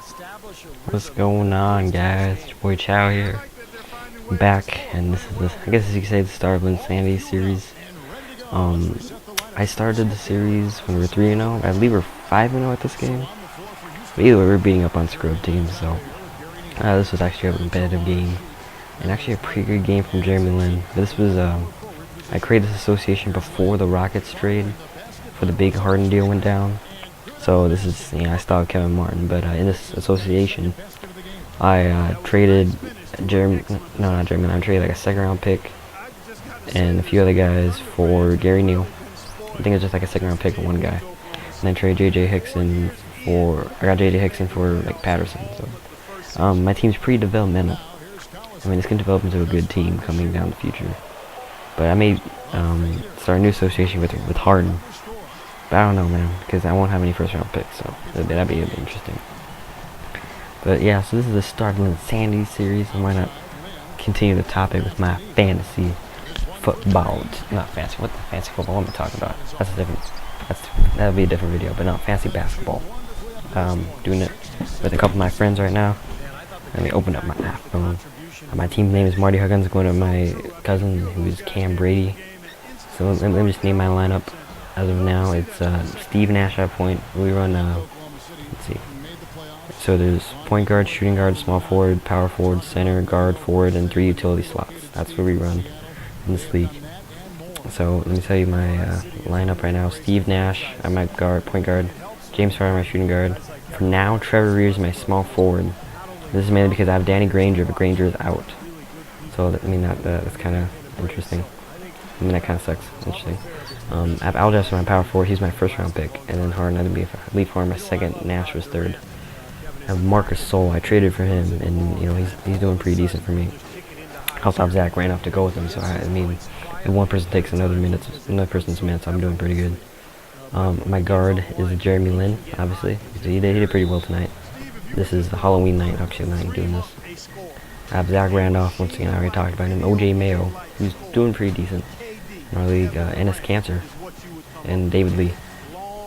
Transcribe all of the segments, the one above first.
What's going on, guys? It's your boy Chow here. I'm back, and this is I guess you could say the start of Linsanity series. I started the series when we were 3-0. I believe we're 5-0 at this game. But either way, we're beating up on scrub teams, so this was actually a competitive game, and actually a pretty good game from Jeremy Lin. But this was I created this association before the Rockets trade for the big Harden deal went down. So this is, I still have Kevin Martin, but in this association, I traded I traded like a second round pick and a few other guys for Gary Neal. I think it was just like a second round pick and one guy. And then traded I got JJ Hickson for like Patterson. So my team's pretty developmental. I mean, it's gonna develop into a good team coming down the future. But I may start a new association with Harden. But I don't know, man, because I won't have any first round picks, so that'd be interesting. But yeah, so this is the start of the Linsanity series, and why not continue the topic with my fantasy football? Not fancy. What the fancy football am I talking about? That'll be a different video, but no, fancy basketball. Doing it with a couple of my friends right now. Let me open up my iPhone. My team name is Marty Huggins, going to my cousin, who is Cam Brady. So let me just name my lineup. As of now, it's Steve Nash at point. We run, let's see. So there's point guard, shooting guard, small forward, power forward, center, guard, forward, and 3 utility slots. That's what we run in this league. So let me tell you my lineup right now. Steve Nash, I'm my point guard. James Harden, my shooting guard. For now, Trevor Reeves, my small forward. This is mainly because I have Danny Granger, but Granger is out. So that's kind of interesting. I mean, that kind of sucks. Interesting. I have Al Jefferson, my power forward. He's my first round pick, and then Harden, I believe Harden my second. Nash was third. I have Marcus Sol. I traded for him, and he's doing pretty decent for me. I also have Zach Randolph to go with him, so I mean, if one person takes another person's minutes, I'm doing pretty good. My guard is Jeremy Lin, obviously. He did pretty well tonight. This is the Halloween night, actually, I'm doing this. I have Zach Randolph, once again, I already talked about him. OJ Mayo, who's doing pretty decent in our league. Ennis Cancer, and David Lee.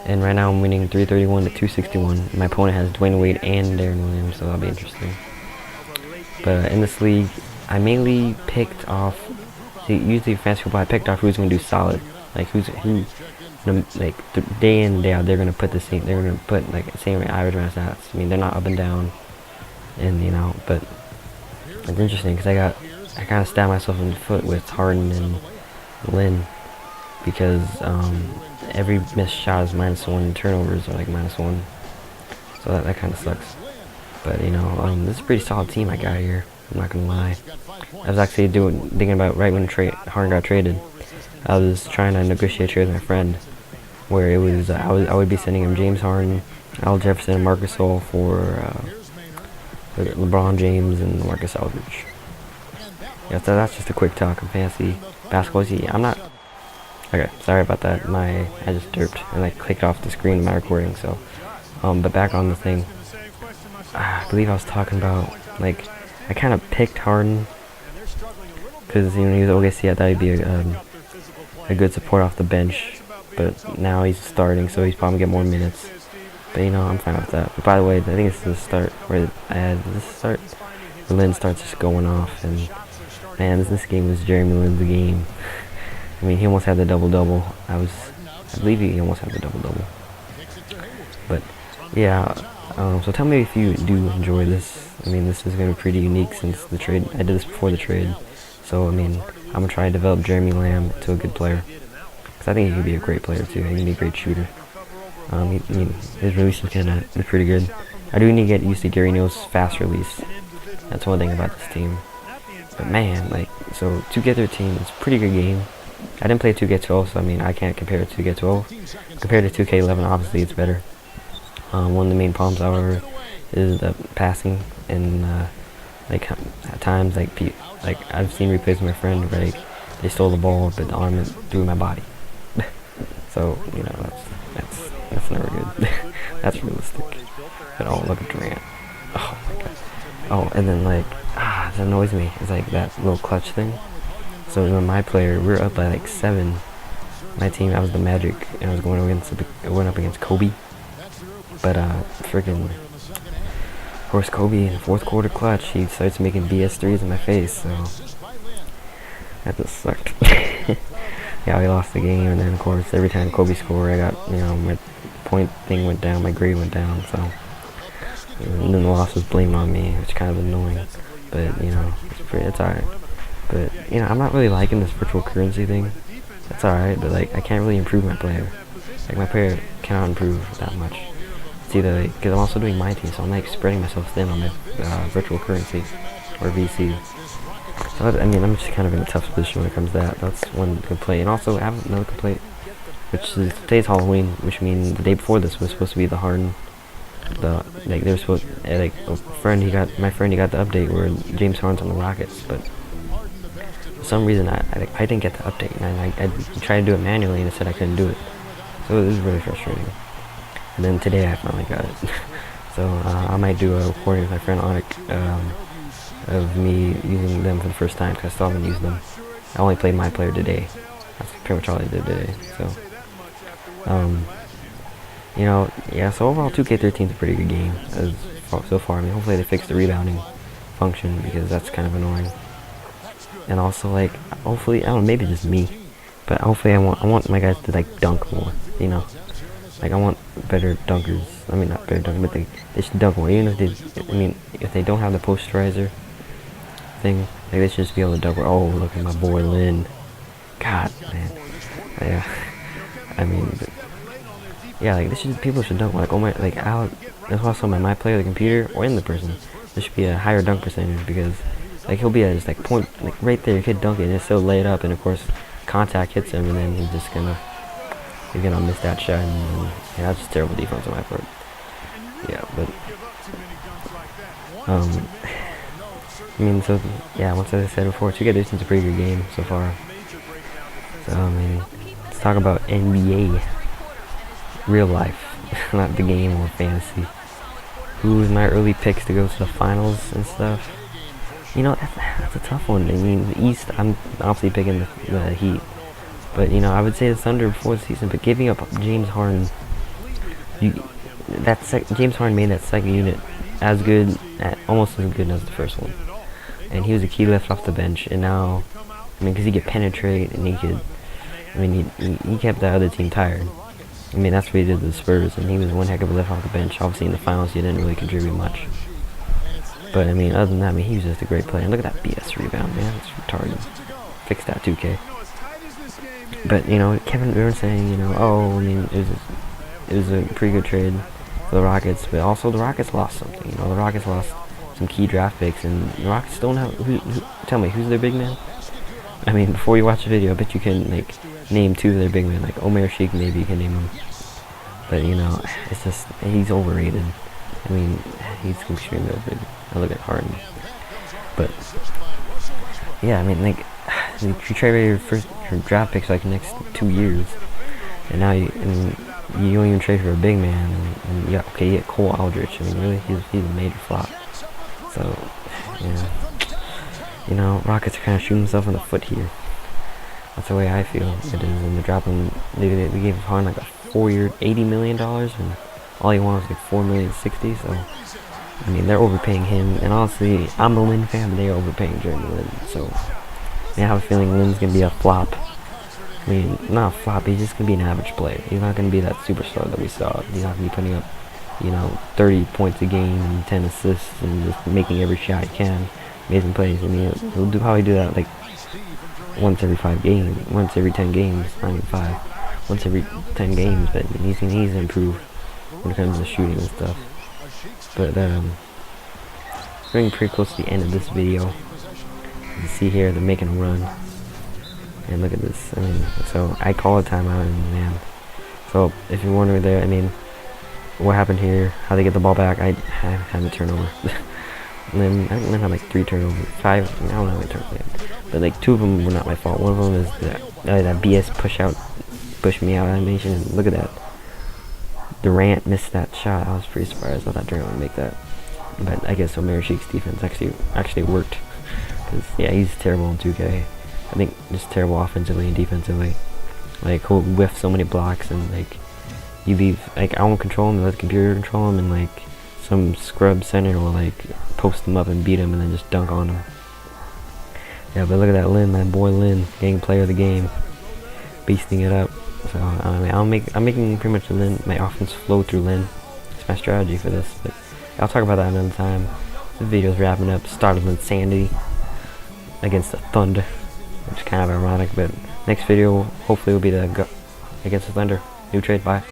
And right now I'm winning 331 to 261. My opponent has Dwayne Wade and Darren Williams, so that'll be interesting. But in this league, I mainly picked off, usually fantasy football, I picked off who's going to do solid. Like day in and day out, they're going to put like the same average amount of stats. I mean, they're not up and down, and but it's interesting because I kind of stabbed myself in the foot with Harden and Lin, because every missed shot is -1 and turnovers are like -1, so that kind of sucks. But this is a pretty solid team I got here, I'm not gonna lie. I was actually thinking about right when Harden got traded, I was trying to negotiate a trade with my friend where it was I would be sending him James Harden, Al Jefferson, and Marcus Gasol for LeBron James and Marcus Aldridge. Yeah, so that's just a quick talk on fantasy basketball. I'm not. Okay, sorry about that. I just derped and I clicked off the screen of my recording. So, but back on the thing. I believe I was talking about, like, I kind of picked Harden because he was OKC. I thought he'd be a good support off the bench, but now he's starting, so he's probably get more minutes. But I'm fine with that. But by the way, I think it's the start where Lin starts just going off, and man, this game was Jeremy Lin's game. I mean, he almost had the double-double. I believe he almost had the double-double. But yeah, so tell me if you do enjoy this. I mean, this is going to be pretty unique since the trade. I did this before the trade, so I mean, I'm gonna try to develop Jeremy Lamb to a good player, because I think he could be a great player too. He can be a great shooter. His release is pretty good. I do need to get used to Gary Neal's fast release. That's one thing about this team. But man, so 2K13 is a pretty good game. I didn't play 2K12, so I mean, I can't compare it to 2K12. Compared to 2K11, obviously it's better. One of the main problems, however, is the passing, and at times, I've seen replays with my friend where they stole the ball, but the arm went through my body. So that's never good. That's realistic. But look at Durant. Oh my god. Oh, and then that annoys me. It's like that little clutch thing. So my player, we were up by 7. My team, I was the Magic, and I was going up against Kobe. But freaking Of course, Kobe in the fourth quarter clutch, he starts making BS threes in my face, so that just sucked. Yeah, we lost the game, and then of course every time Kobe scored, I got, my point thing went down, my grade went down, so and then the loss was blamed on me, which is kind of annoying, but it's alright. But I'm not really liking this virtual currency thing. That's alright, but like I can't really improve my player. Like my player cannot improve that much. It's either like, because I'm also doing my team, so I'm like spreading myself thin on my virtual currency or VC. So I'm just kind of in a tough position when it comes to that. That's one complaint. And also I have another complaint, which is today's Halloween, which means the day before this was supposed to be the Harden. They were supposed my friend he got the update where James Harden's on the Rockets, but for some reason I didn't get the update, and I tried to do it manually and it said I couldn't do it. So it was really frustrating. And then today I finally got it. So I might do a recording with my friend Onik of me using them for the first time, because I still haven't used them. I only played my player today. That's pretty much all I did today. So yeah, so overall 2K13 is a pretty good game so far. I mean, hopefully they fix the rebounding function, because that's kind of annoying. And also, like, hopefully, I don't know, maybe just me, but hopefully I want my guys to like dunk more, like I want better dunkers. I mean, not better dunkers, but they should dunk more. Even if they don't have the posterizer thing, like they should just be able to dunk more. Oh, look at my boy Lin. God, man. Yeah. I mean, yeah, like people should dunk like, oh my, like that's also my player, the computer, or in the person. There should be a higher dunk percentage, because like he'll be at just like point, like right there, he could dunk it and still lay it up, and of course contact hits him, and then he's gonna miss that shot, and yeah, that's just terrible defense on my part. Yeah, but I mean, so yeah, once as I said before, 2K13 is a pretty good game so far. So I mean, let's talk about NBA, real life, not the game or fantasy. Who's my early picks to go to the finals and stuff? That's a tough one. I mean, the East, I'm obviously picking the Heat. But, I would say the Thunder before the season. But giving up James Harden, James Harden made that second unit almost as good as the first one. And he was a key lift off the bench. And now, because he could penetrate, and he kept the other team tired. That's what he did to the Spurs. And he was one heck of a lift off the bench. Obviously, in the finals, he didn't really contribute much. But, other than that, he was just a great player. And look at that BS rebound, man. It's retarded. Fix that, 2K. But, Kevin Durant saying, it was a pretty good trade for the Rockets. But also, the Rockets lost something. The Rockets lost some key draft picks. And the Rockets don't have... Tell me, who's their big man? Before you watch the video, I bet you can, name two of their big men. Like, Omer Sheik, maybe you can name him. But, it's just... He's overrated. He's extremely overrated. I look at Harden. But, yeah, you trade your draft picks like the next 2 years, and now you don't even trade for a big man. And you get Cole Aldrich. Really, he's a major flop. So, yeah, Rockets are kind of shooting themselves in the foot here. That's the way I feel. It is, and they're dropping. They gave Harden like a 4-year, $80 million, and all he wanted was like $4,060,000. So. They're overpaying him, and honestly, I'm a Lin fan, but they're overpaying Jeremy Lin, so I have a feeling Lin's gonna be a flop. Not a flop, he's just gonna be an average player. He's not gonna be that superstar that we saw. He's not gonna be putting up, 30 points a game and 10 assists and just making every shot he can. Amazing plays. He'll probably do that like once every 10 games, not even 5. Once every 10 games, but he needs to improve when it comes to shooting and stuff. But getting pretty close to the end of this video. You see here they're making a run, and look at this. So I call a timeout, and man. So if you're wondering there, what happened here? How they get the ball back? I had a turnover. And then I think I had like 3 turnovers, 5. I don't know how many turnovers, but like 2 of them were not my fault. One of them is that BS push me out animation. And look at that. Durant missed that shot. I was pretty surprised. I thought Durant would make that, but I guess Omer Sheik's defense actually worked. Cause yeah, he's terrible in 2K. I think just terrible offensively and defensively. Like he'll whiff so many blocks, and like you leave. Like I won't control him, let the computer control him, and like some scrub center will like post him up and beat him and then just dunk on him. Yeah, but look at that Lin, that boy Lin, getting player of the game, beasting it up. So I mean, I'm making pretty much my offense flow through Lin. It's my strategy for this, but I'll talk about that another time. This video's wrapping up. Start of Linsanity against the Thunder, which is kind of ironic, but next video hopefully will be against the Thunder. New trade, bye.